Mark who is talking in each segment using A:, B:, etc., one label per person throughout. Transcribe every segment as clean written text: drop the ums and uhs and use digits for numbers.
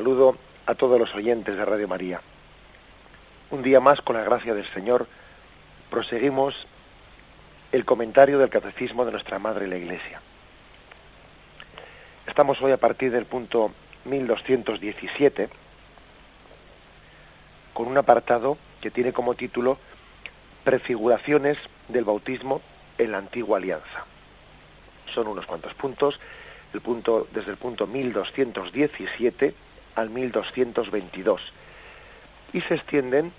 A: Saludo a todos los oyentes de Radio María. Un día más, con la gracia del Señor, proseguimos el comentario del Catecismo de nuestra Madre la Iglesia. Estamos hoy a partir del punto 1217, con un apartado que tiene como título Prefiguraciones del bautismo en la Antigua Alianza. Son unos cuantos puntos, desde el punto 1217 al 1222, y se extienden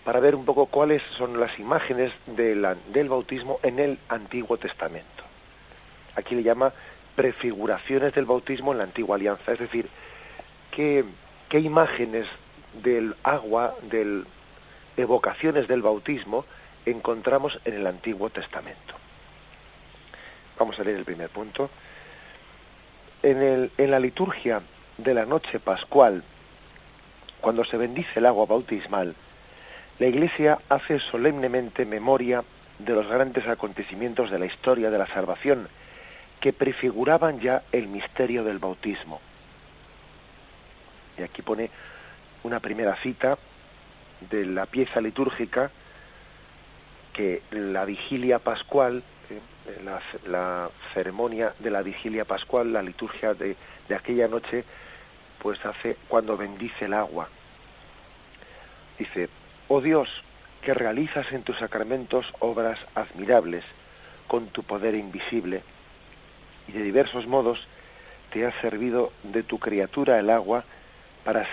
A: para ver un poco cuáles son las imágenes del bautismo en el Antiguo Testamento. Aquí le llama prefiguraciones del bautismo en la Antigua Alianza, es decir, qué imágenes del agua, evocaciones del bautismo encontramos en el Antiguo Testamento. Vamos a leer el primer punto. En la liturgia de la noche pascual, cuando se bendice el agua bautismal, la Iglesia hace solemnemente memoria de los grandes acontecimientos de la historia de la salvación que prefiguraban ya el misterio del bautismo. Y aquí pone una primera cita de la pieza litúrgica que la vigilia pascual, la ceremonia de la vigilia pascual, la liturgia de aquella noche, pues hace cuando bendice el agua. Dice: oh Dios, que realizas en tus sacramentos obras admirables con tu poder invisible, y de diversos modos te has servido de tu criatura el agua para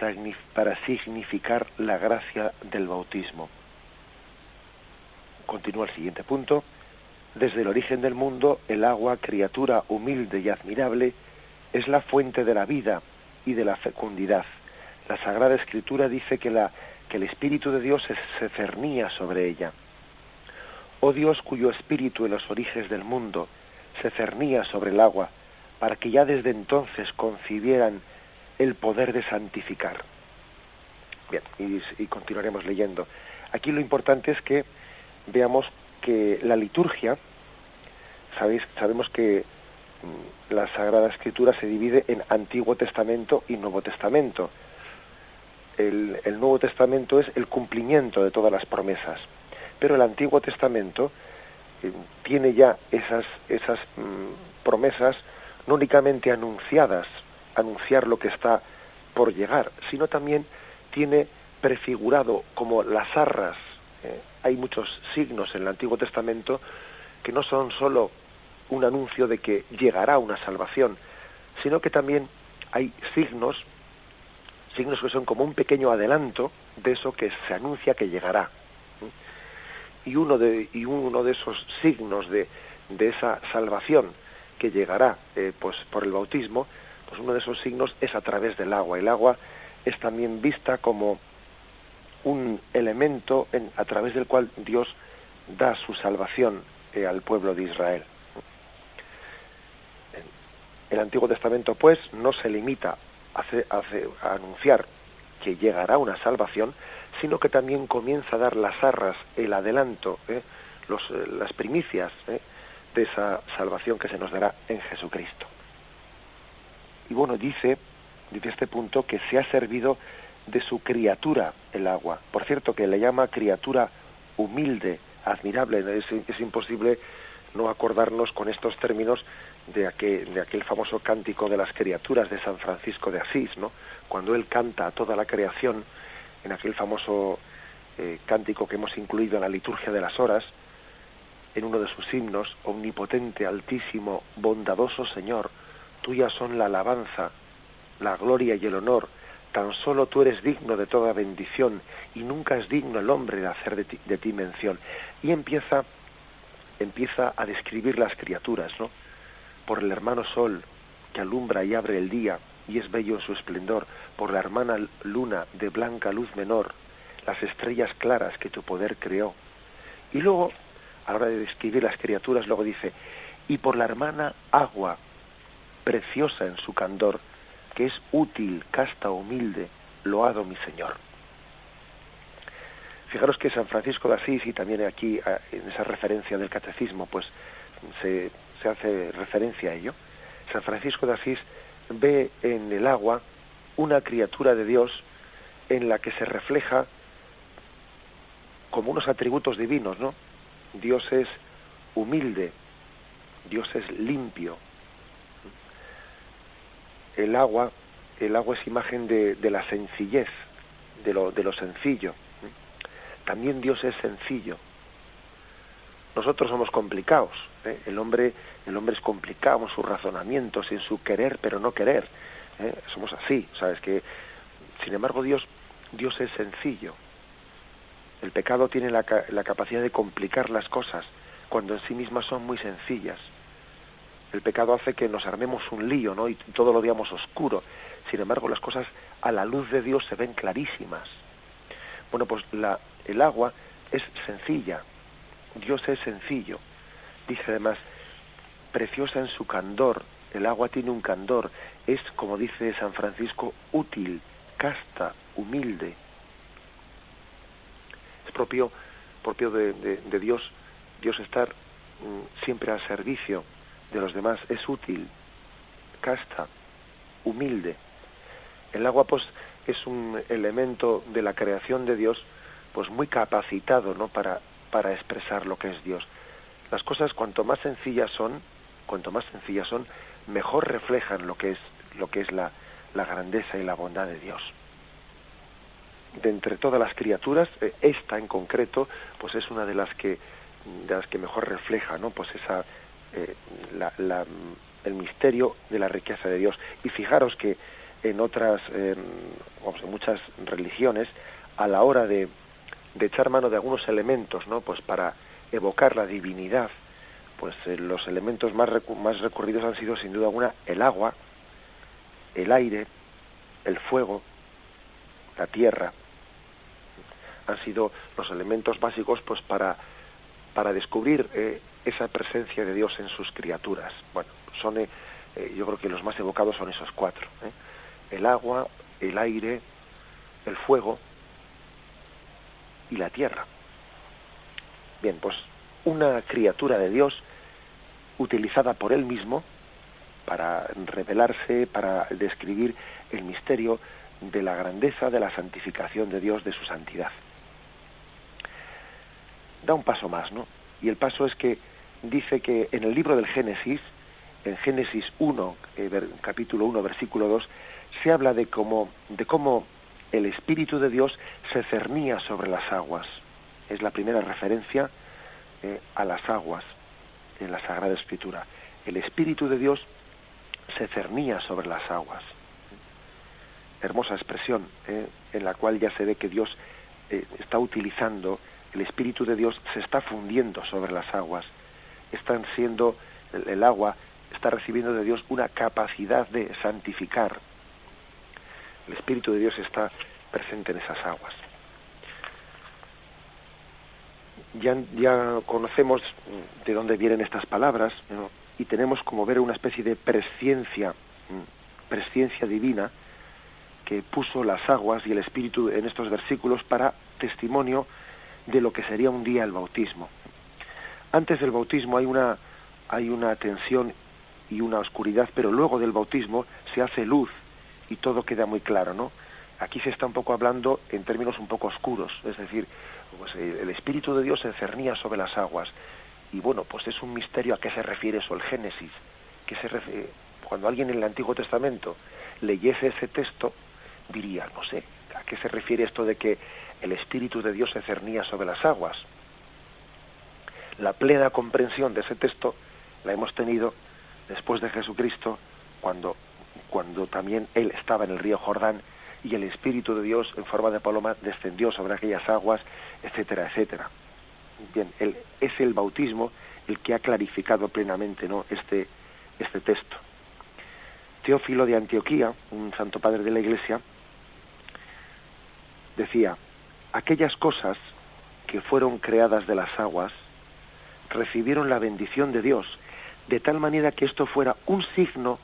A: significar la gracia del bautismo. Continúa el siguiente punto. Desde el origen del mundo, el agua, criatura humilde y admirable, es la fuente de la vida y de la fecundidad. La Sagrada Escritura dice que el Espíritu de Dios se cernía sobre ella. Oh Dios, cuyo Espíritu en los orígenes del mundo se cernía sobre el agua, para que ya desde entonces concibieran el poder de santificar. Bien, y continuaremos leyendo. Aquí lo importante es que veamos que la liturgia, sabemos que la Sagrada Escritura se divide en Antiguo Testamento y Nuevo Testamento. El Nuevo Testamento es el cumplimiento de todas las promesas, pero el Antiguo Testamento tiene ya esas promesas no únicamente anunciadas, anunciar lo que está por llegar, sino también tiene prefigurado como las arras. Hay muchos signos en el Antiguo Testamento que no son sólo un anuncio de que llegará una salvación, sino que también hay signos que son como un pequeño adelanto de eso que se anuncia que llegará. Y uno de esos signos de esa salvación que llegará pues por el bautismo, pues uno de esos signos es a través del agua. El agua es también vista como un elemento a través del cual Dios da su salvación al pueblo de Israel. El Antiguo Testamento, pues, no se limita a anunciar que llegará una salvación, sino que también comienza a dar las arras, el adelanto, las primicias de esa salvación que se nos dará en Jesucristo. Y bueno, dice este punto que se ha servido de su criatura el agua. Por cierto, que le llama criatura humilde, admirable. Es imposible no acordarnos con estos términos de aquel famoso cántico de las criaturas de San Francisco de Asís, ¿no? Cuando él canta a toda la creación, en aquel famoso cántico que hemos incluido en la liturgia de las horas, en uno de sus himnos: omnipotente, altísimo, bondadoso Señor, tuya son la alabanza, la gloria y el honor, tan solo tú eres digno de toda bendición, y nunca es digno el hombre de hacer de ti mención. Y empieza a describir las criaturas, ¿no? Por el hermano sol, que alumbra y abre el día, y es bello en su esplendor, por la hermana luna de blanca luz menor, las estrellas claras que tu poder creó. Y luego, a la hora de describir las criaturas, luego dice: y por la hermana agua, preciosa en su candor, que es útil, casta, humilde, loado mi Señor. Fijaros que San Francisco de Asís, y también aquí en esa referencia del catecismo, pues se hace referencia a ello. San Francisco de Asís ve en el agua una criatura de Dios en la que se refleja como unos atributos divinos, ¿no? Dios es humilde, Dios es limpio. El agua es imagen de la sencillez, de lo sencillo. También Dios es sencillo. Nosotros somos complicados, ¿eh? El hombre es complicado en sus razonamientos, en su querer pero no querer, ¿eh? Somos así, ¿sabes? Que, sin embargo, Dios es sencillo. El pecado tiene la capacidad de complicar las cosas cuando en sí mismas son muy sencillas. El pecado hace que nos armemos un lío, ¿no? Y todo lo veamos oscuro. Sin embargo, las cosas a la luz de Dios se ven clarísimas. Bueno, pues el agua es sencilla. Dios es sencillo. Dice además, preciosa en su candor. El agua tiene un candor. Es, como dice San Francisco, útil, casta, humilde. Es propio de Dios estar siempre al servicio de los demás. Es útil, casta, humilde. El agua, pues, es un elemento de la creación de Dios, pues muy capacitado, ¿no?, para expresar lo que es Dios. Las cosas, cuanto más sencillas son, mejor reflejan lo que es la grandeza y la bondad de Dios. De entre todas las criaturas, esta en concreto, pues es una de las que mejor refleja, ¿no?, pues esa el misterio de la riqueza de Dios. Y fijaros que en otras, en muchas religiones, a la hora de echar mano de algunos elementos, ¿no?, pues para evocar la divinidad, pues los elementos más recurridos han sido, sin duda alguna, el agua, el aire, el fuego, la tierra. Han sido los elementos básicos, pues para descubrir esa presencia de Dios en sus criaturas. Bueno, yo creo que los más evocados son esos cuatro, el agua, el aire, el fuego y la tierra. Bien, pues una criatura de Dios utilizada por él mismo para revelarse, para describir el misterio de la grandeza, de la santificación de Dios, de su santidad. Da un paso más, ¿no? Y el paso es que dice que en el libro del Génesis, en Génesis 1, capítulo 1, versículo 2, se habla de cómo el Espíritu de Dios se cernía sobre las aguas. Es la primera referencia a las aguas en la Sagrada Escritura. El Espíritu de Dios se cernía sobre las aguas. Hermosa expresión, en la cual ya se ve que Dios está utilizando, el Espíritu de Dios se está fundiendo sobre las aguas. El agua está recibiendo de Dios una capacidad de santificar. El Espíritu de Dios está presente en esas aguas. Ya conocemos de dónde vienen estas palabras, ¿no?, y tenemos como ver una especie de presciencia divina que puso las aguas y el Espíritu en estos versículos para testimonio de lo que sería un día el bautismo. Antes del bautismo hay una tensión y una oscuridad, pero luego del bautismo se hace luz y todo queda muy claro, ¿no? Aquí se está un poco hablando en términos un poco oscuros, es decir, pues el Espíritu de Dios se cernía sobre las aguas. Y bueno, pues es un misterio. ¿A qué se refiere eso, el Génesis? Cuando alguien en el Antiguo Testamento leyese ese texto, diría, no sé, ¿a qué se refiere esto de que el Espíritu de Dios se cernía sobre las aguas? La plena comprensión de ese texto la hemos tenido después de Jesucristo, cuando también Él estaba en el río Jordán y el Espíritu de Dios en forma de paloma descendió sobre aquellas aguas, etcétera, etcétera. Bien, es el bautismo el que ha clarificado plenamente, ¿no?, este texto. Teófilo de Antioquía, un santo padre de la Iglesia, decía: aquellas cosas que fueron creadas de las aguas recibieron la bendición de Dios, de tal manera que esto fuera un signo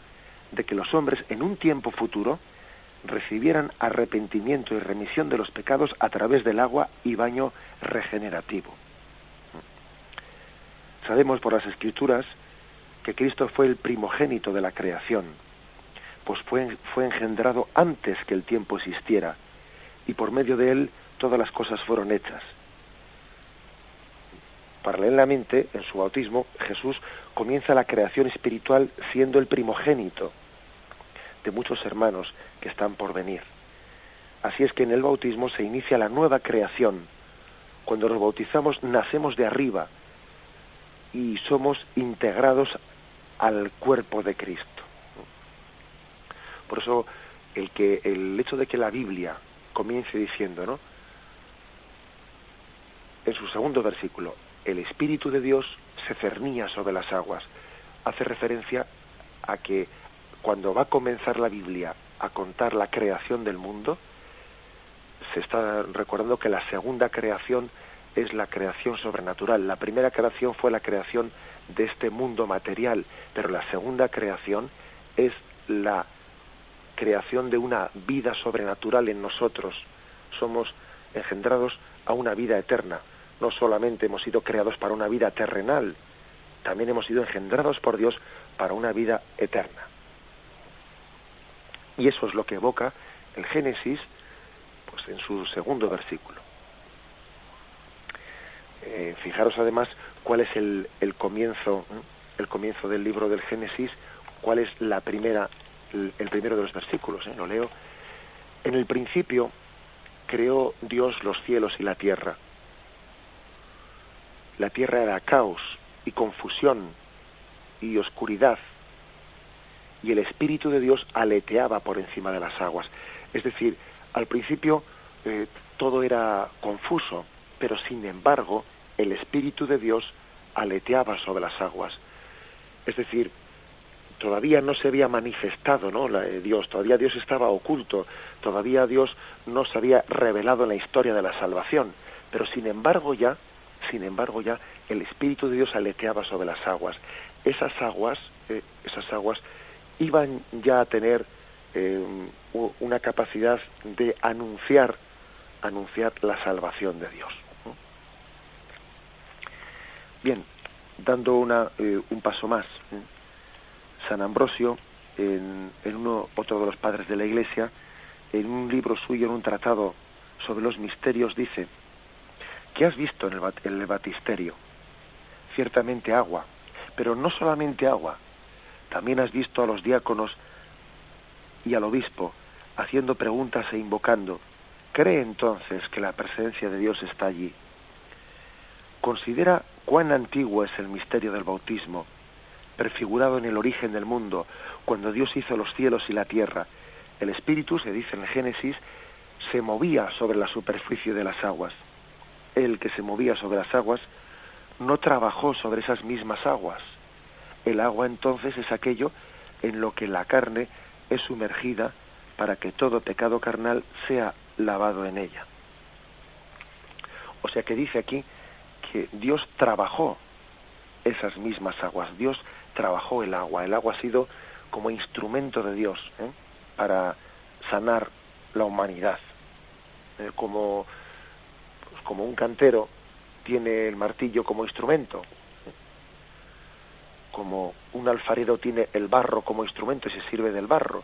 A: de que los hombres en un tiempo futuro recibieran arrepentimiento y remisión de los pecados a través del agua y baño regenerativo. Sabemos por las Escrituras que Cristo fue el primogénito de la creación. pues fue engendrado antes que el tiempo existiera, y por medio de él todas las cosas fueron hechas. Paralelamente, en su bautismo, Jesús comienza la creación espiritual siendo el primogénito de muchos hermanos que están por venir. Así es que en el bautismo se inicia la nueva creación. Cuando nos bautizamos nacemos de arriba y somos integrados al cuerpo de Cristo. Por eso el hecho de que la Biblia comience diciendo, ¿no?, en su segundo versículo, el Espíritu de Dios se cernía sobre las aguas, hace referencia a que cuando va a comenzar la Biblia a contar la creación del mundo, se está recordando que la segunda creación es la creación sobrenatural. La primera creación fue la creación de este mundo material, pero la segunda creación es la creación de una vida sobrenatural en nosotros. Somos engendrados a una vida eterna. No solamente hemos sido creados para una vida terrenal, también hemos sido engendrados por Dios para una vida eterna. Y eso es lo que evoca el Génesis, pues en su segundo versículo. Fijaros además cuál es el comienzo del libro del Génesis, cuál es el primero de los versículos. Lo leo. En el principio creó Dios los cielos y la tierra. La tierra era caos y confusión y oscuridad, y el Espíritu de Dios aleteaba por encima de las aguas. Es decir, al principio todo era confuso, pero sin embargo el Espíritu de Dios aleteaba sobre las aguas. Es decir, todavía no se había manifestado, ¿no?, Dios, todavía Dios estaba oculto, todavía Dios no se había revelado en la historia de la salvación, pero sin embargo ya el Espíritu de Dios aleteaba sobre las aguas. Esas aguas iban ya a tener una capacidad de anunciar la salvación de Dios. Bien, dando un paso más, San Ambrosio, otro de los padres de la Iglesia, en un libro suyo, en un tratado sobre los misterios, dice: ¿qué has visto en el baptisterio? Ciertamente agua, pero no solamente agua, también has visto a los diáconos y al obispo haciendo preguntas e invocando. Cree entonces que la presencia de Dios está allí. Considera cuán antiguo es el misterio del bautismo, prefigurado en el origen del mundo, cuando Dios hizo los cielos y la tierra. El Espíritu, se dice en el Génesis, se movía sobre la superficie de las aguas. El que se movía sobre las aguas no trabajó sobre esas mismas aguas. El agua entonces es aquello en lo que la carne es sumergida para que todo pecado carnal sea lavado en ella. O sea que dice aquí que Dios trabajó esas mismas aguas, Dios trabajó el agua ha sido como instrumento de Dios para sanar la humanidad. Como un cantero tiene el martillo como instrumento, como un alfarero tiene el barro como instrumento y se sirve del barro.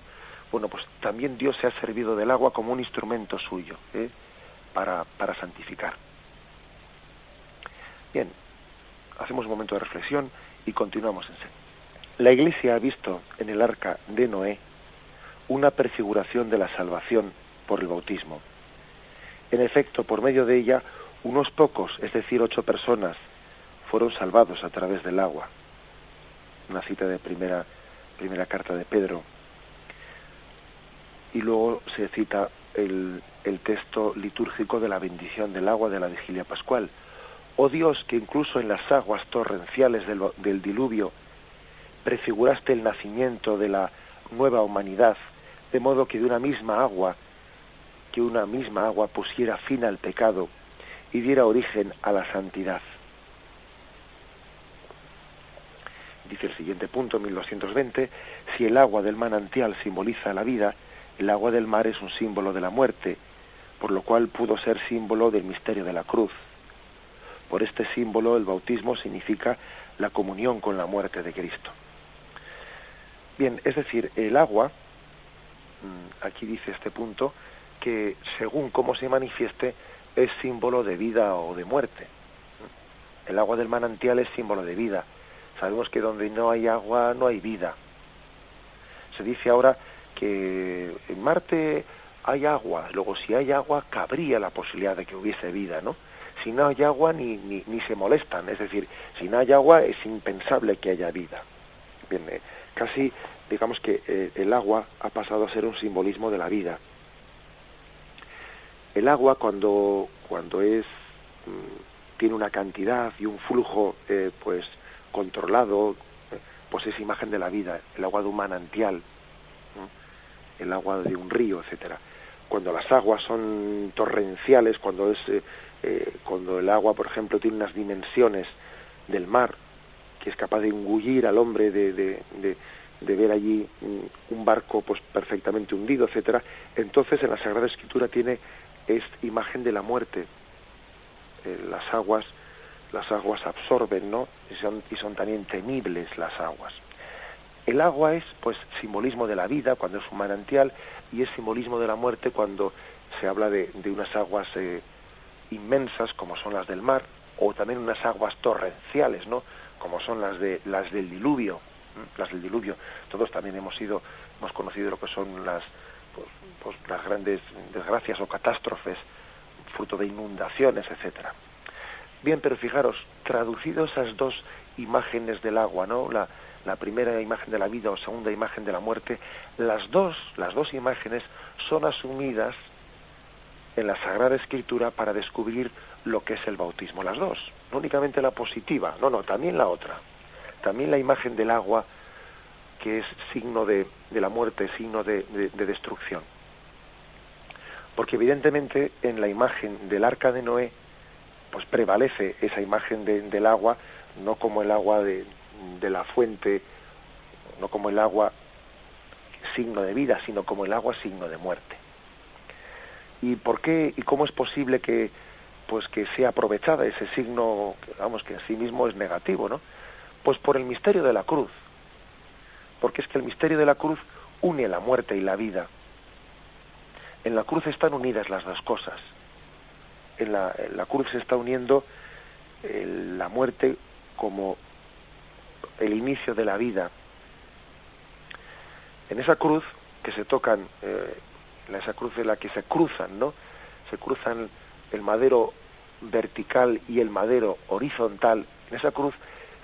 A: Bueno, pues también Dios se ha servido del agua como un instrumento suyo, para santificar. Bien, hacemos un momento de reflexión y continuamos enseguida. La Iglesia ha visto en el arca de Noé una prefiguración de la salvación por el bautismo. En efecto, por medio de ella, unos pocos, es decir, 8 personas, fueron salvados a través del agua. Una cita de primera carta de Pedro. Y luego se cita el texto litúrgico de la bendición del agua de la vigilia pascual. Oh Dios, que incluso en las aguas torrenciales del diluvio prefiguraste el nacimiento de la nueva humanidad, de modo que una misma agua pusiera fin al pecado y diera origen a la santidad. Dice el siguiente punto, 1220, si el agua del manantial simboliza la vida, el agua del mar es un símbolo de la muerte, por lo cual pudo ser símbolo del misterio de la cruz. Por este símbolo, el bautismo significa la comunión con la muerte de Cristo. Bien, es decir, el agua aquí dice este punto, que según cómo se manifieste es símbolo de vida o de muerte. El agua del manantial es símbolo de vida. Sabemos que donde no hay agua no hay vida. Se dice ahora que en Marte hay agua, luego si hay agua cabría la posibilidad de que hubiese vida, ¿no? Si no hay agua ni se molestan, es decir, si no hay agua es impensable que haya vida. Bien, casi digamos que el agua ha pasado a ser un simbolismo de la vida. El agua cuando es tiene una cantidad y un flujo pues controlado, pues es imagen de la vida. El agua de un manantial, el agua de un río, etcétera. Cuando las aguas son torrenciales, cuando el agua, por ejemplo, tiene unas dimensiones del mar, que es capaz de engullir al hombre, de ver allí un barco pues perfectamente hundido, etcétera, entonces en la Sagrada Escritura es imagen de la muerte. Las aguas absorben, ¿no? Y son también temibles las aguas. El agua es pues simbolismo de la vida cuando es un manantial, y es simbolismo de la muerte cuando se habla de unas aguas inmensas como son las del mar, o también unas aguas torrenciales, ¿no? Como son las del diluvio, las del diluvio. Todos también hemos conocido lo que son las grandes desgracias o catástrofes, fruto de inundaciones, etcétera. Bien, pero fijaros, traducido esas dos imágenes del agua, ¿no? La primera imagen de la vida o segunda imagen de la muerte, las dos imágenes son asumidas en la Sagrada Escritura para descubrir lo que es el bautismo. Las dos, no únicamente la positiva, también la otra. También la imagen del agua, que es signo de la muerte, signo de destrucción. Porque evidentemente en la imagen del arca de Noé, pues prevalece esa imagen del agua, no como el agua de la fuente, no como el agua signo de vida, sino como el agua signo de muerte. ¿Y por qué y cómo es posible que sea aprovechada ese signo, que en sí mismo es negativo, ¿no? Pues por el misterio de la cruz. Porque es que el misterio de la cruz une la muerte y la vida. En la cruz están unidas las dos cosas. En la cruz se está uniendo la muerte como el inicio de la vida. En esa cruz que se tocan, esa cruz en la que se cruzan, ¿no? Se cruzan el madero vertical y el madero horizontal. En esa cruz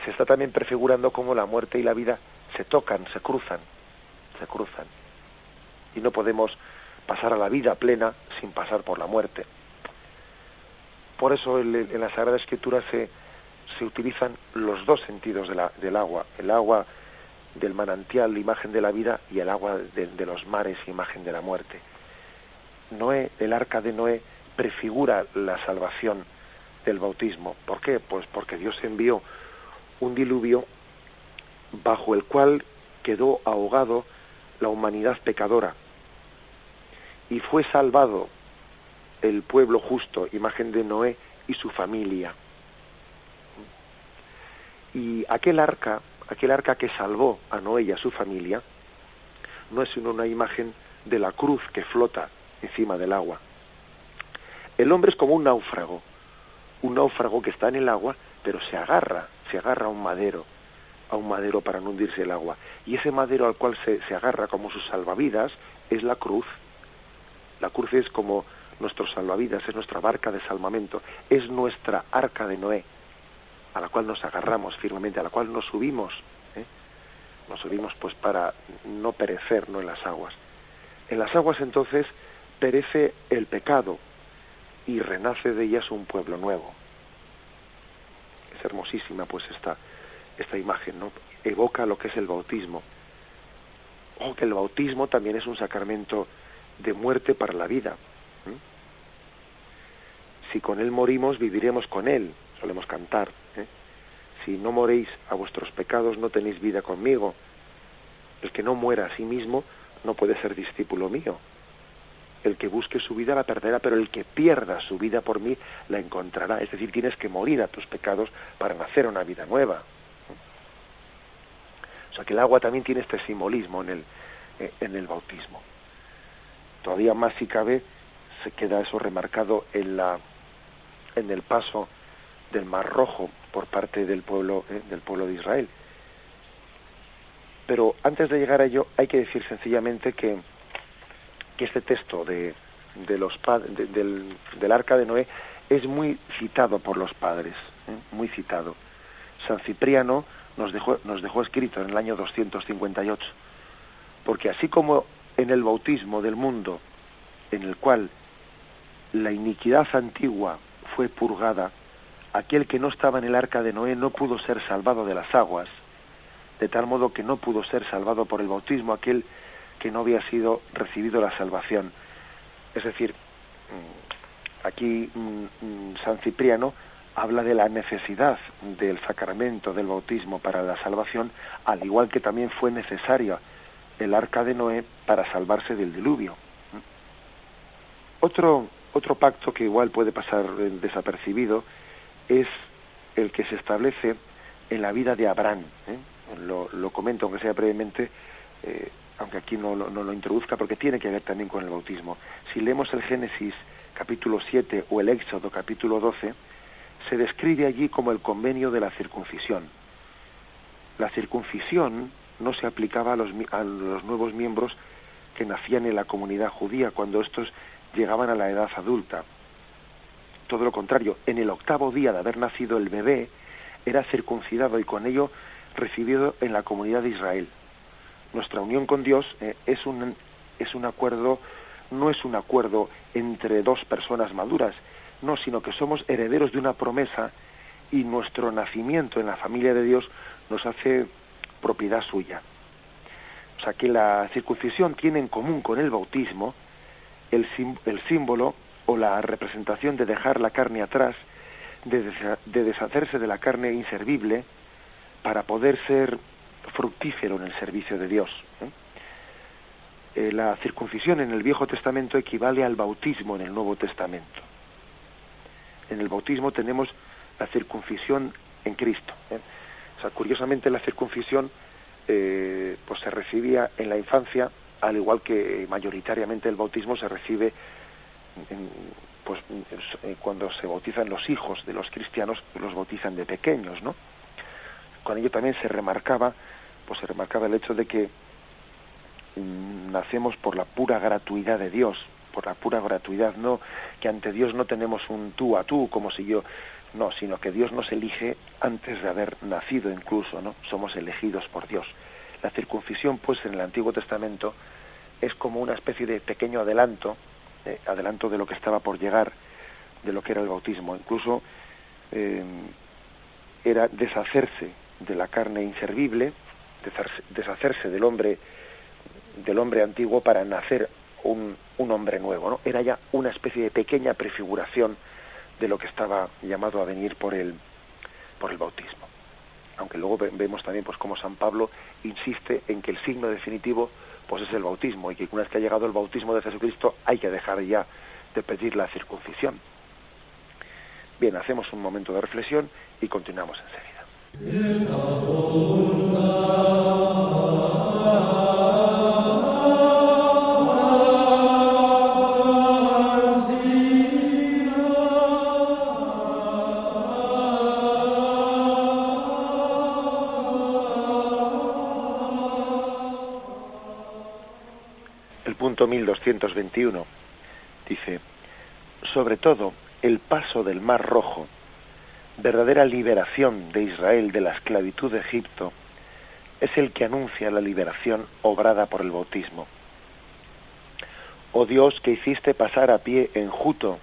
A: se está también prefigurando cómo la muerte y la vida se tocan, se cruzan. Y no podemos pasar a la vida plena sin pasar por la muerte. Por eso en la Sagrada Escritura se utilizan los dos sentidos del agua. El agua del manantial, la imagen de la vida, y el agua de los mares, imagen de la muerte. El arca de Noé prefigura la salvación del bautismo. ¿Por qué? Pues porque Dios envió un diluvio bajo el cual quedó ahogado la humanidad pecadora, y fue salvado el pueblo justo, imagen de Noé y su familia. Y aquel arca que salvó a Noé y a su familia no es sino una imagen de la cruz que flota encima del agua. El hombre es como un náufrago que está en el agua, pero se agarra a un madero para no hundirse el agua. Y ese madero al cual se agarra como sus salvavidas es la cruz. La cruz es como nuestro salvavidas, es nuestra barca de salvamento, es nuestra arca de Noé, a la cual nos agarramos firmemente, a la cual nos subimos, nos subimos pues para no perecer, ¿no?, en las aguas. En las aguas entonces perece el pecado y renace de ellas un pueblo nuevo. Es hermosísima pues esta imagen, ¿no? Evoca lo que es el bautismo. O que el bautismo también es un sacramento de muerte para la vida. Si con él morimos, viviremos con él, solemos cantar. Si no moréis a vuestros pecados, no tenéis vida conmigo. El que no muera a sí mismo no puede ser discípulo mío. El que busque su vida la perderá, pero el que pierda su vida por mí la encontrará. Es decir, tienes que morir a tus pecados para nacer una vida nueva. O sea que el agua también tiene este simbolismo en el bautismo. todavía más si cabe, se queda eso remarcado en el paso del Mar Rojo por parte del pueblo de Israel. Pero antes de llegar a ello hay que decir sencillamente que este texto del Arca de Noé es muy citado por los padres, muy citado. San Cipriano nos dejó escrito en el año 258, porque así como en el bautismo del mundo, en el cual la iniquidad antigua fue purgada, aquel que no estaba en el Arca de Noé no pudo ser salvado de las aguas, de tal modo que no pudo ser salvado por el bautismo aquel que no había sido recibido la salvación. Es decir, aquí San Cipriano habla de la necesidad del sacramento del bautismo para la salvación, al igual que también fue necesario el Arca de Noé para salvarse del diluvio. Otro pacto que igual puede pasar desapercibido es el que se establece en la vida de Abraham. Lo comento, aunque sea brevemente, aunque aquí no lo introduzca, porque tiene que ver también con el bautismo. Si leemos el Génesis capítulo 7 o el Éxodo capítulo 12, se describe allí como el convenio de la circuncisión. La circuncisión no se aplicaba a los nuevos miembros que nacían en la comunidad judía cuando estos llegaban a la edad adulta. Todo lo contrario, en el 8º día de haber nacido el bebé, era circuncidado y con ello recibido en la comunidad de Israel. Nuestra unión con Dios es un acuerdo, no es un acuerdo entre dos personas maduras, no, sino que somos herederos de una promesa y nuestro nacimiento en la familia de Dios nos hace propiedad suya. O sea que la circuncisión tiene en común con el bautismo el símbolo o la representación de dejar la carne atrás, de deshacerse de la carne inservible para poder ser fructífero en el servicio de Dios. La circuncisión en el Viejo Testamento equivale al bautismo en el Nuevo Testamento. En el bautismo tenemos la circuncisión en Cristo. O sea, curiosamente la circuncisión pues se recibía en la infancia, al igual que mayoritariamente el bautismo se recibe cuando se bautizan los hijos de los cristianos, los bautizan de pequeños, ¿no? Con ello también se remarcaba el hecho de que nacemos por la pura gratuidad de Dios, por la pura gratuidad, no que ante Dios no tenemos un tú a tú, como si yo, no, sino que Dios nos elige antes de haber nacido incluso, ¿no? Somos elegidos por Dios. La circuncisión, pues, en el Antiguo Testamento es como una especie de pequeño adelanto de lo que estaba por llegar, de lo que era el bautismo. Incluso era deshacerse de la carne inservible, deshacerse del hombre antiguo para nacer un hombre nuevo, ¿no? Era ya una especie de pequeña prefiguración de lo que estaba llamado a venir por el bautismo. Aunque luego vemos también pues cómo San Pablo insiste en que el signo definitivo pues es el bautismo, y que una vez que ha llegado el bautismo de Jesucristo hay que dejar ya de pedir la circuncisión. Bien, hacemos un momento de reflexión y continuamos enseguida. El punto 1221 dice: sobre todo, el paso del Mar Rojo, verdadera liberación de Israel de la esclavitud de Egipto, es el que anuncia la liberación obrada por el bautismo. Oh Dios, que hiciste pasar a pie enjuto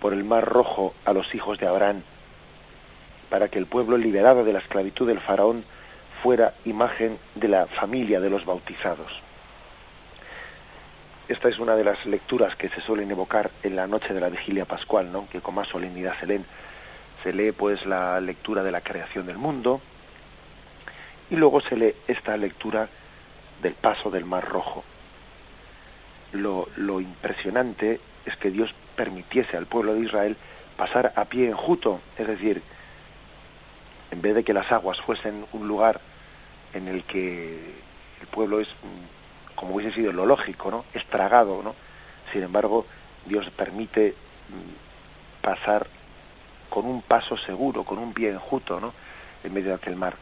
A: por el Mar Rojo a los hijos de Abraham, para que el pueblo liberado de la esclavitud del faraón fuera imagen de la familia de los bautizados. Esta es una de las lecturas que se suelen evocar en la noche de la vigilia pascual, ¿no? Que con más solemnidad se leen. Se lee pues la lectura de la creación del mundo y luego se lee esta lectura del paso del Mar Rojo. Lo impresionante es que Dios permitiese al pueblo de Israel pasar a pie enjuto, es decir, en vez de que las aguas fuesen un lugar en el que el pueblo es, como hubiese sido lo lógico, ¿no?, estragado, ¿no?, Sin embargo, Dios permite pasar con un paso seguro, con un pie enjuto, ¿no?, en medio de aquel mar.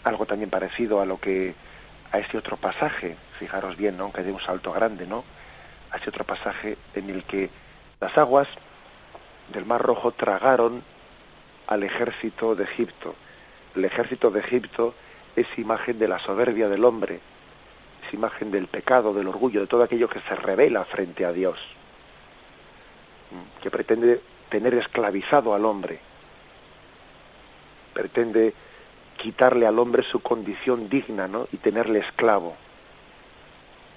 A: Algo también parecido a este otro pasaje, fijaros bien, ¿no?, aunque de un salto grande, ¿no?, a este otro pasaje en el que las aguas del Mar Rojo tragaron al ejército de Egipto. El ejército de Egipto es imagen de la soberbia del hombre, es imagen del pecado, del orgullo, de todo aquello que se revela frente a Dios, que pretende tener esclavizado al hombre, pretende quitarle al hombre su condición digna, ¿no?, y tenerle esclavo.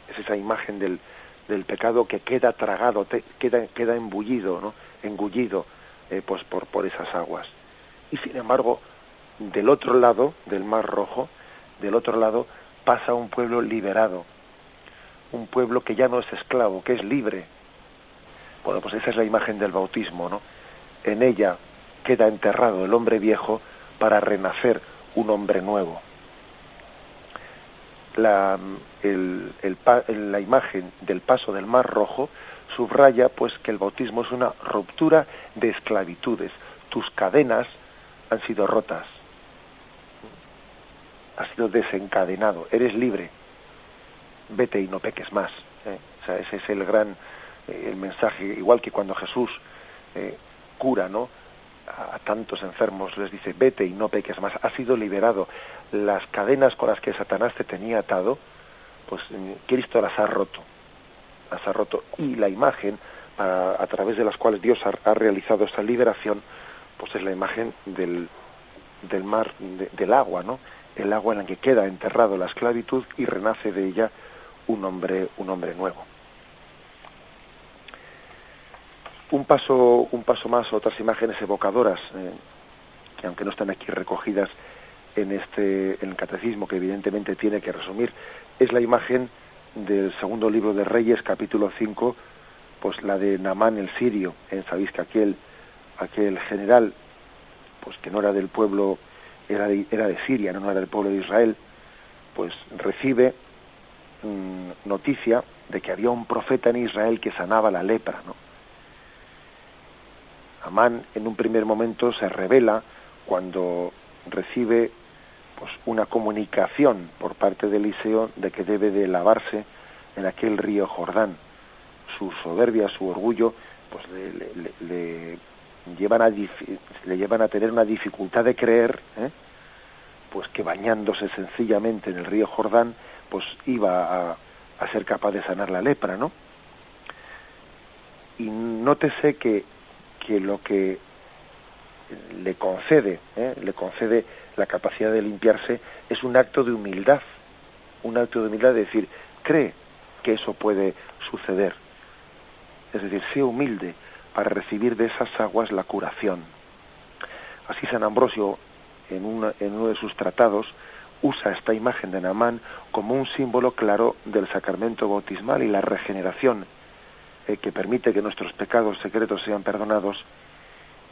A: Es esa imagen del pecado que queda tragado, queda embullido, ¿no?, engullido pues por esas aguas. Y sin embargo, del otro lado del Mar Rojo, del otro lado pasa un pueblo liberado, un pueblo que ya no es esclavo, que es libre. Bueno, pues esa es la imagen del bautismo, ¿no? En ella queda enterrado el hombre viejo para renacer un hombre nuevo. La imagen del paso del Mar Rojo subraya pues que el bautismo es una ruptura de esclavitudes. Tus cadenas han sido rotas, has sido desencadenado, eres libre, vete y no peques más. O sea, ese es el gran el mensaje, igual que cuando Jesús cura, ¿no?, a tantos enfermos, les dice, vete y no peques más, has sido liberado. Las cadenas con las que Satanás te tenía atado, pues Cristo las ha roto. Y la imagen a través de las cuales Dios ha realizado esta liberación, pues es la imagen del mar, del agua, ¿no? El agua en la que queda enterrado la esclavitud y renace de ella un hombre nuevo. Un paso más, otras imágenes evocadoras, que aunque no están aquí recogidas en el catecismo, que evidentemente tiene que resumir, es la imagen del segundo libro de Reyes, capítulo 5, pues la de Naamán el sirio. Sabéis que aquel general, pues que no era del pueblo, era de Siria, no era del pueblo de Israel, pues recibe noticia de que había un profeta en Israel que sanaba la lepra, ¿no? Amán en un primer momento se rebela cuando recibe pues una comunicación por parte de Eliseo de que debe de lavarse en aquel río Jordán. Su soberbia, su orgullo, pues le llevan a tener una dificultad de creer, pues que bañándose sencillamente en el río Jordán, pues iba a ser capaz de sanar la lepra, ¿no? Y nótese que lo que le concede la capacidad de limpiarse es un acto de humildad de decir, cree que eso puede suceder, es decir, sea humilde para recibir de esas aguas la curación. Así San Ambrosio en uno de sus tratados usa esta imagen de Naamán como un símbolo claro del sacramento bautismal y la regeneración, que permite que nuestros pecados secretos sean perdonados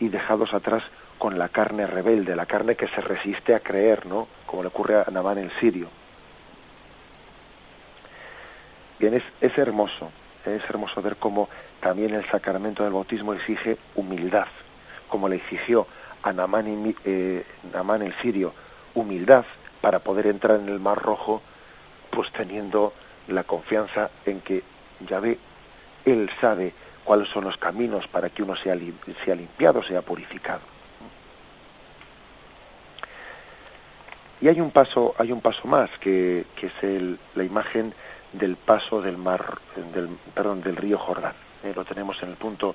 A: y dejados atrás con la carne rebelde, la carne que se resiste a creer, ¿no?, como le ocurre a Naamán el sirio. Bien, es hermoso ver cómo también el sacramento del bautismo exige humildad, como le exigió a Naamán el sirio humildad para poder entrar en el Mar Rojo, pues teniendo la confianza en que Yahvé, él sabe cuáles son los caminos para que uno sea limpiado, sea purificado. Y hay un paso más que es la imagen del paso del río Jordán. Lo tenemos en el punto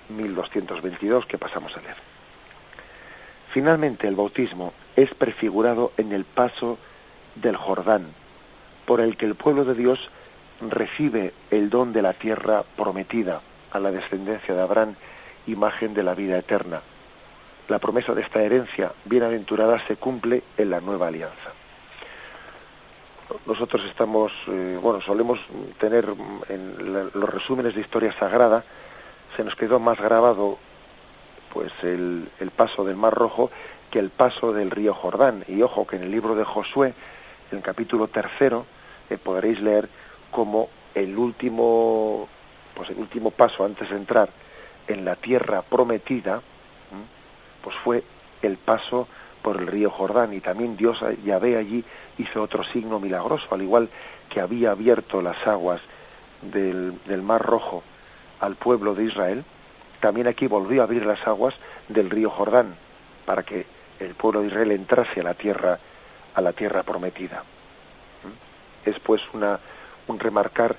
A: 1222 que pasamos a leer. Finalmente, el bautismo es prefigurado en el paso del Jordán, por el que el pueblo de Dios recibe el don de la tierra prometida a la descendencia de Abraham, imagen de la vida eterna. La promesa de esta herencia bienaventurada se cumple en la nueva alianza. Nosotros solemos tener en los resúmenes de historia sagrada, se nos quedó más grabado pues el paso del Mar Rojo que el paso del río Jordán. Y ojo que en el libro de Josué, en el capítulo 3, podréis leer cómo el último pues el último paso antes de entrar en la tierra prometida, pues fue el paso por el río Jordán, y también Dios, Yahvé, allí hizo otro signo milagroso, al igual que había abierto las aguas del Mar Rojo al pueblo de Israel, también aquí volvió a abrir las aguas del río Jordán para que el pueblo de Israel entrase a la tierra prometida. Es pues un remarcar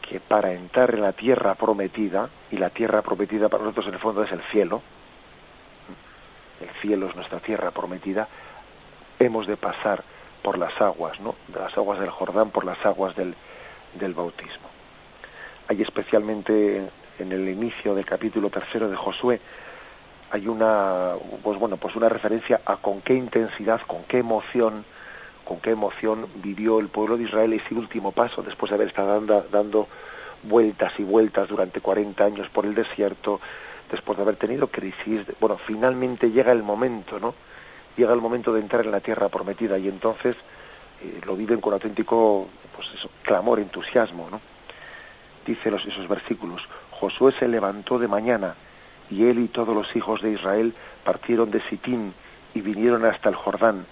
A: que para entrar en la tierra prometida, y la tierra prometida para nosotros en el fondo es el cielo es nuestra tierra prometida, hemos de pasar por las aguas, ¿no? De las aguas del Jordán, por las aguas del bautismo. Hay especialmente en el inicio del capítulo 3 de Josué, hay una referencia a con qué intensidad, con qué emoción vivió el pueblo de Israel ese último paso, después de haber estado dando vueltas y vueltas durante 40 años por el desierto, después de haber tenido crisis. Finalmente llega el momento, ¿no? Llega el momento de entrar en la tierra prometida, y entonces lo viven con auténtico, clamor, entusiasmo, ¿no? Dice esos versículos: Josué se levantó de mañana, y él y todos los hijos de Israel partieron de Sitín y vinieron hasta el Jordán,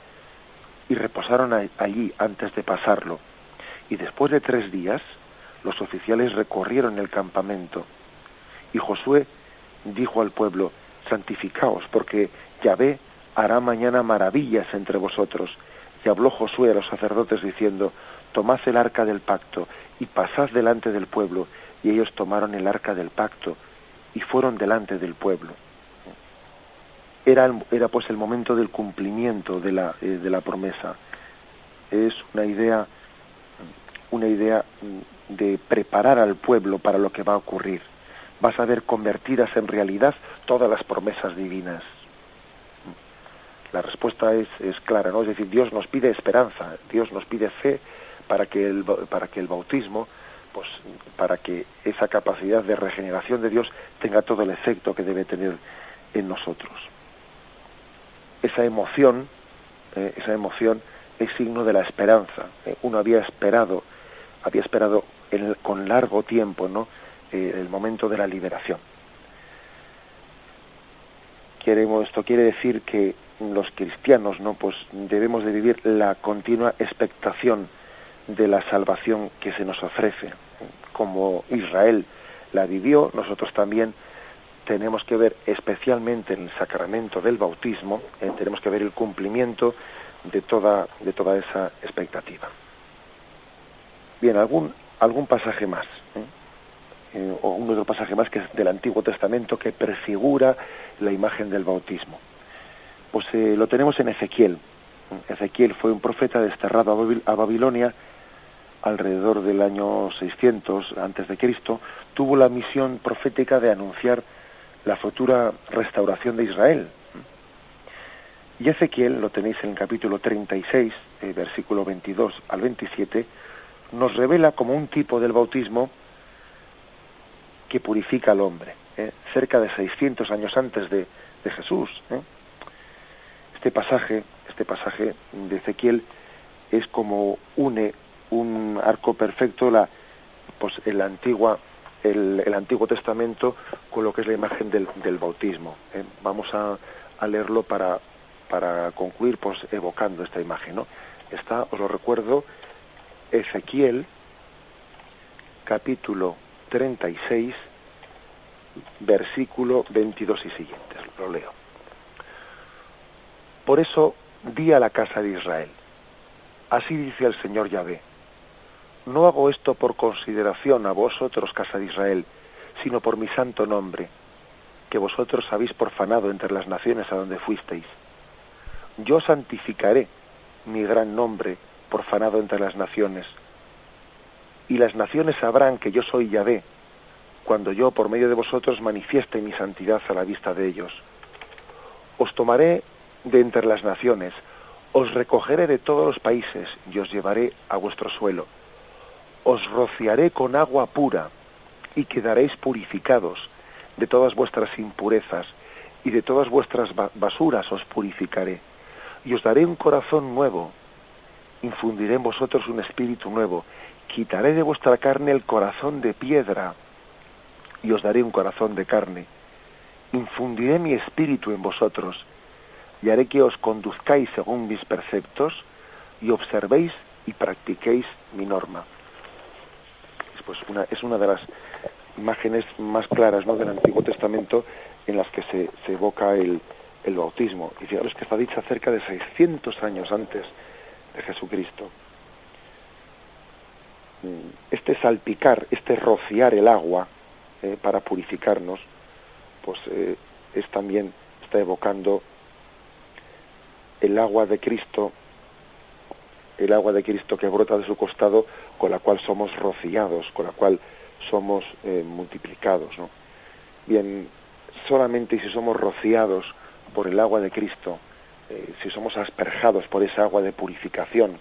A: y reposaron allí antes de pasarlo. Y después de 3 días, los oficiales recorrieron el campamento. Y Josué dijo al pueblo: santificaos, porque Yahvé hará mañana maravillas entre vosotros. Y habló Josué a los sacerdotes diciendo: tomad el arca del pacto y pasad delante del pueblo. Y ellos tomaron el arca del pacto y fueron delante del pueblo. Era pues el momento del cumplimiento de la promesa. Es una idea de preparar al pueblo para lo que va a ocurrir. Vas a ver convertidas en realidad todas las promesas divinas. La respuesta es clara, ¿no? Es decir, Dios nos pide esperanza, Dios nos pide fe para que el bautismo, pues para que esa capacidad de regeneración de Dios tenga todo el efecto que debe tener en nosotros. Esa emoción es signo de la esperanza. Uno había esperado con largo tiempo, ¿no? El momento de la liberación. Esto quiere decir que los cristianos, ¿no? Pues debemos de vivir la continua expectación de la salvación que se nos ofrece. Como Israel la vivió, nosotros también tenemos que ver, especialmente en el sacramento del bautismo, tenemos que ver el cumplimiento de toda esa expectativa. Bien, algún pasaje más, o un otro pasaje más que es del Antiguo Testamento, que prefigura la imagen del bautismo. Pues lo tenemos en Ezequiel. Ezequiel fue un profeta desterrado a Babilonia alrededor del año 600 a.C., tuvo la misión profética de anunciar la futura restauración de Israel. Y Ezequiel, lo tenéis en el capítulo 36, versículo 22 al 27, nos revela como un tipo del bautismo que purifica al hombre, cerca de 600 años antes de Jesús. Este pasaje de Ezequiel es como une un arco perfecto el Antiguo Testamento con lo que es la imagen del bautismo. Vamos a leerlo para concluir, pues evocando esta imagen, ¿no? Os lo recuerdo, Ezequiel, capítulo 36, versículo 22 y siguientes. Lo leo. Por eso di a la casa de Israel: así dice el Señor Yahvé, no hago esto por consideración a vosotros, casa de Israel, sino por mi santo nombre, que vosotros habéis profanado entre las naciones a donde fuisteis. Yo santificaré mi gran nombre profanado entre las naciones, y las naciones sabrán que yo soy Yahvé, cuando yo por medio de vosotros manifieste mi santidad a la vista de ellos. Os tomaré de entre las naciones, os recogeré de todos los países y os llevaré a vuestro suelo. Os rociaré con agua pura y quedaréis purificados de todas vuestras impurezas, y de todas vuestras basuras os purificaré. Y os daré un corazón nuevo, infundiré en vosotros un espíritu nuevo, quitaré de vuestra carne el corazón de piedra y os daré un corazón de carne. Infundiré mi espíritu en vosotros, y haré que os conduzcáis según mis preceptos, y observéis y practiquéis mi norma. Es una de las imágenes más claras, ¿no?, del Antiguo Testamento en las que se evoca el bautismo. Y fijaros que está dicha cerca de 600 años antes de Jesucristo. Este salpicar, este rociar el agua para purificarnos, pues es también, está evocando el agua de Cristo que brota de su costado, con la cual somos rociados, con la cual somos multiplicados, ¿no? Bien, solamente si somos rociados por el agua de Cristo, si somos asperjados por esa agua de purificación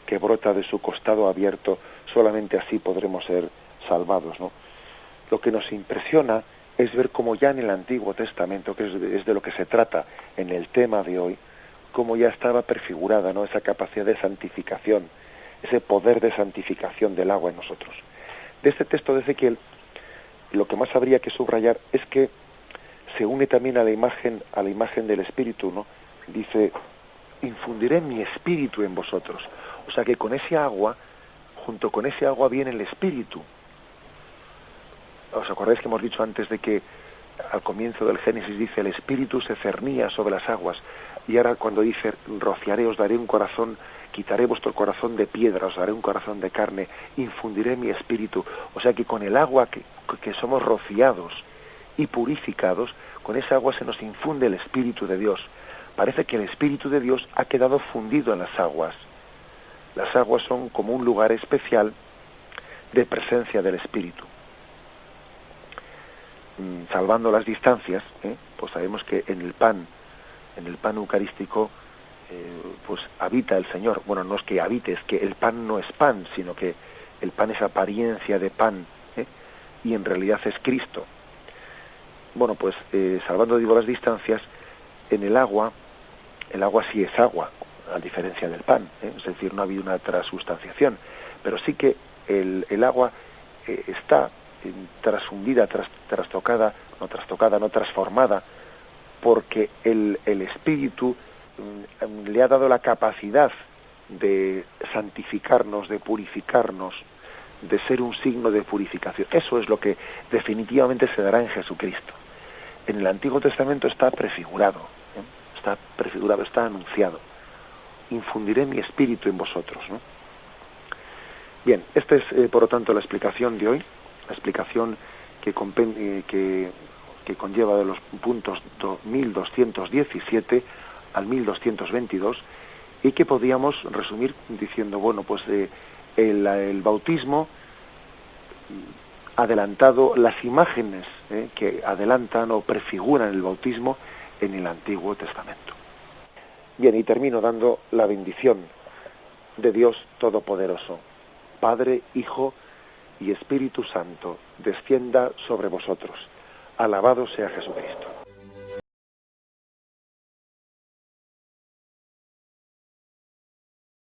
A: que brota de su costado abierto, solamente así podremos ser salvados, ¿no? Lo que nos impresiona es ver cómo ya en el Antiguo Testamento, que es de lo que se trata en el tema de hoy, cómo ya estaba prefigurada, ¿no?, esa capacidad de santificación, ese poder de santificación del agua en nosotros. De este texto de Ezequiel, lo que más habría que subrayar es que se une también a la imagen del Espíritu, ¿no? Dice, infundiré mi Espíritu en vosotros. O sea que con ese agua, junto con ese agua viene el Espíritu. ¿Os acordáis que hemos dicho antes de que al comienzo del Génesis dice el Espíritu se cernía sobre las aguas? Y ahora cuando dice rociaré, os daré un corazón, quitaré vuestro corazón de piedra, os daré un corazón de carne, infundiré mi Espíritu. O sea que con el agua que somos rociados y purificados, con esa agua se nos infunde el Espíritu de Dios. Parece que el Espíritu de Dios ha quedado fundido en las aguas. Las aguas son como un lugar especial de presencia del Espíritu. Salvando las distancias, pues sabemos que en el pan eucarístico, pues habita el Señor. Bueno, no es que habite, es que el pan no es pan, sino que el pan es apariencia de pan, y en realidad es Cristo. Bueno, pues salvando, digo, las distancias, en el agua sí es agua, a diferencia del pan, es decir, no ha habido una transubstanciación, pero sí que el agua está trasfundida, no transformada, porque el Espíritu le ha dado la capacidad de santificarnos, de purificarnos, de ser un signo de purificación. Eso es lo que definitivamente se dará en Jesucristo. En el Antiguo Testamento está prefigurado, está anunciado. Infundiré mi Espíritu en vosotros, ¿no? Bien, esta es, por lo tanto, la explicación de hoy, la explicación que conlleva de los puntos 1217 al 1222, y que podíamos resumir diciendo, bueno, pues el bautismo adelantado, las imágenes que adelantan o prefiguran el bautismo en el Antiguo Testamento. Bien, y termino dando la bendición de Dios Todopoderoso. Padre, Hijo y Espíritu Santo, descienda sobre vosotros. Alabado sea Jesucristo.